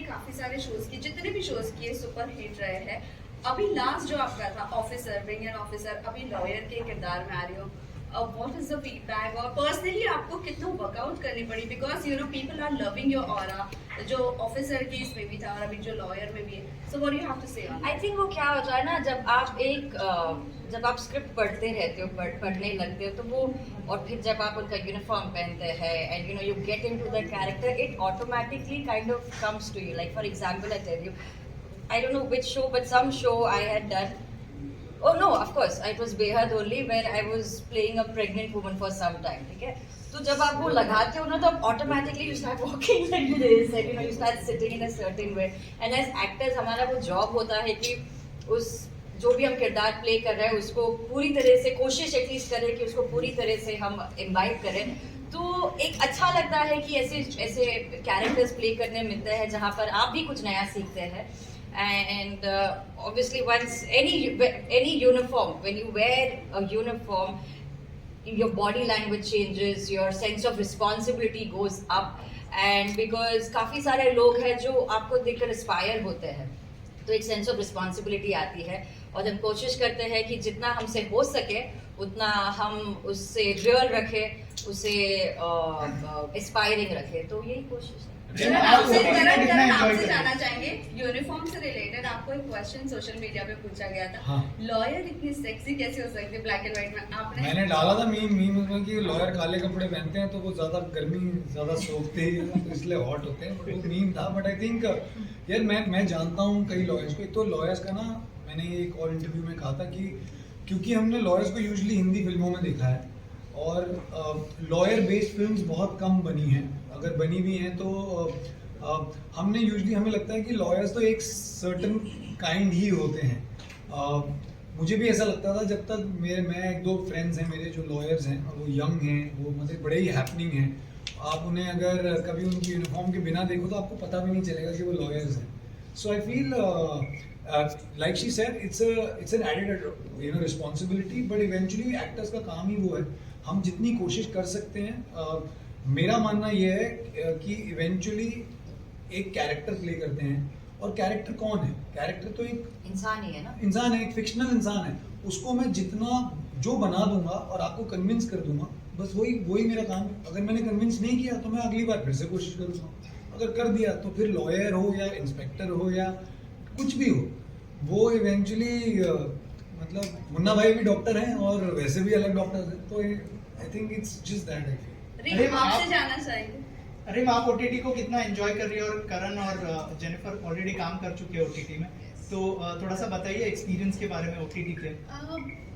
काफी सारे शोज किए, जितने भी शोज किए सुपर हिट रहे हैं। अभी लास्ट जो आपका था ऑफिसर, बिंग एन ऑफिसर, अभी लॉयर के किरदार में आ रही हो, व्हाट इज द फीडबैक? और पर्सनली आपको कितना वर्कआउट करनी पड़ी, because you know people are loving your aura, जो ऑफिसर की इसमें भी था और अभी जो लॉयर में भी है। So what do you have to say on? I think वो क्या होता है ना, जब आप स्क्रिप्ट पढ़ते रहते हो, पढ़ने लगते हो, तो वो, और फिर जब आप उनका यूनिफॉर्म पहनते हैं and you know you get into the character, it automatically kind of comes to you. Like for example I tell you, I don't know which show, but some show I had done. Oh no, of course, it was Behad only, where I was playing a pregnant woman for some time. ठीक है? तो जब आप वो लगाते हो ना, तो आप automatically you start walking like this, and you know you start sitting in a certain way. And as actors, हमारा वो job होता है कि उस जो भी हम किरदार प्ले कर रहे हैं उसको पूरी तरह से कोशिश एटलीस्ट करें कि उसको पूरी तरह से हम इम्बाइब करें. तो एक अच्छा लगता है कि ऐसे कैरेक्टर्स प्ले करने मिलते हैं जहाँ पर आप भी कुछ नया सीखते हैं. And obviously once any uniform, when you wear a uniform, your body language changes, your sense of responsibility goes up, and because काफ़ी सारे लोग हैं जो आपको देखकर इंस्पायर होते हैं, तो एक सेंस ऑफ रिस्पॉन्सिबिलिटी आती है और हम कोशिश करते हैं कि जितना हमसे हो सके उतना हम उससे रियल रखें, उसे इंस्पायरिंग रखें. तो यही कोशिश है. आपसे जाना चाहेंगे यूनिफॉर्म से रिलेटेड. आपको एक क्वेश्चन सोशल मीडिया पे पूछा गया था, लॉयर इतनी सेक्सी कैसे हो सकती है ब्लैक एंड व्हाइट में? मैंने डाला था मीम उसमें कि लॉयर काले कपड़े पहनते हैं तो वो ज्यादा गर्मी ज्यादा सोखते हैं तो इसलिए हॉट होते हैं. बट वो मीम था. बट आई थिंक यार मैं जानता हूँ कई लॉयर्स को. एक तो लॉयर्स का ना, मैंने एक और इंटरव्यू में कहा था कि क्योंकि हमने लॉयर्स को यूजुअली हिंदी फिल्मों में देखा है और लॉयर बेस्ड फिल्म्स बहुत कम बनी हैं. अगर बनी भी हैं तो हमने यूजुअली, हमें लगता है कि लॉयर्स तो एक सर्टन काइंड ही होते हैं. मुझे भी ऐसा लगता था जब तक मैं एक दो फ्रेंड्स हैं मेरे जो लॉयर्स हैं और वो यंग हैं, वो मतलब बड़े ही हैपनिंग हैं. आप उन्हें अगर कभी उनकी यूनिफॉर्म के बिना देखो तो आपको पता भी नहीं चलेगा कि वो लॉयर्स हैं. So I feel like she said, it's an added responsibility, but eventually actors का काम ही वो है. हम जितनी कोशिश कर सकते हैं, मेरा मानना ये है कि इवेंचुअली एक कैरेक्टर प्ले करते हैं. और कैरेक्टर कौन है? कैरेक्टर तो एक इंसान ही है ना. इंसान है, एक फिक्शनल इंसान है. उसको मैं जितना जो बना दूंगा और आपको कन्विंस कर दूंगा, बस वही मेरा काम है. अगर मैंने कन्विंस नहीं किया तो मैं अगली बार फिर से कोशिश करूंगा. अगर कर दिया तो फिर लॉयर हो या इंस्पेक्टर हो या कुछ भी हो, वो इवेंचुअली मतलब मुन्ना भाई भी डॉक्टर हैं और वैसे भी अलग डॉक्टर हैं. तो I think it's just that. I feel. अरे आपसे जानना चाहिए, अरे आप ओटीटी को कितना एंजॉय कर रही है और करण और जेनिफर ऑलरेडी काम कर चुके हैं ओटीटी में, तो थोड़ा सा बताइए एक्सपीरियंस के बारे में ओटीटी के.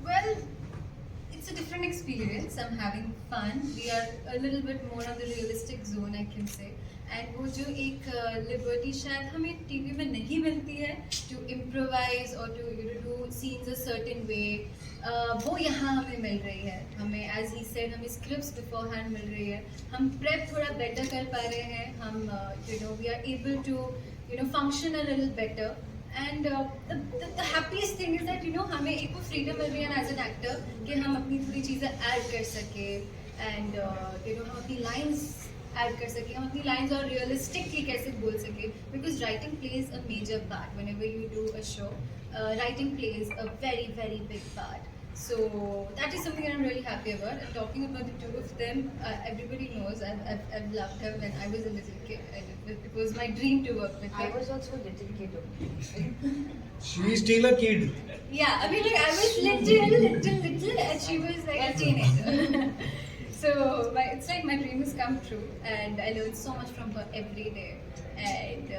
Well, it's a different experience. I'm having fun. We are a little bit more on the realistic zone, I can say. And वो जो एक लिबर्टी शायद हमें टीवी में नहीं मिलती है, to improvise or to do scenes a certain way, वो यहाँ हमें मिल रही है. हमें as he said, हमें scripts beforehand मिल रही है. हम prep थोड़ा better कर पा रहे हैं. हम we are able to function a little better. And the happiest thing is that हमें एक वो freedom मिल रही है as an actor कि हम अपनी थोड़ी चीज़ें add कर सके, and हम अपनी lines ऐड कर सके, हम अपनी लाइंस और रियलिस्टिकली कैसे बोल सके. Because writing plays a major part whenever you do a show. Writing plays a very very big part. So that is something that I'm really happy about. And talking about the two of them, everybody knows I've loved her when I was a little kid. And it was my dream to work with her. I was also a little kid. She is still a kid. Yeah, I mean, like, I was little, and she was like a teenager. So it's like my dream has come true, and I learn so much from her every day. And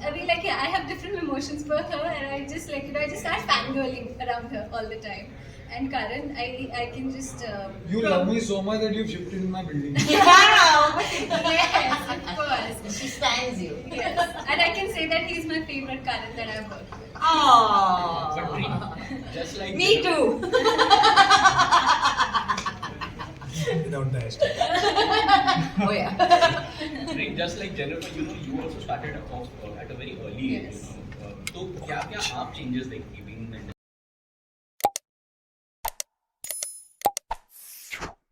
I mean, like, yeah, I have different emotions for her, and I just I just start fangirling around her all the time. And Karan, I can just. You love me so much that you've shifted in my building. Yes, of course. She stands you. Yes, and I can say that he's my favorite Karan that I've worked with. Oh. Just like Me too. Without the hashtag. Oh yeah. just like Jennifer, you also started off at a very early age. Yes. तो क्या आप changes देखती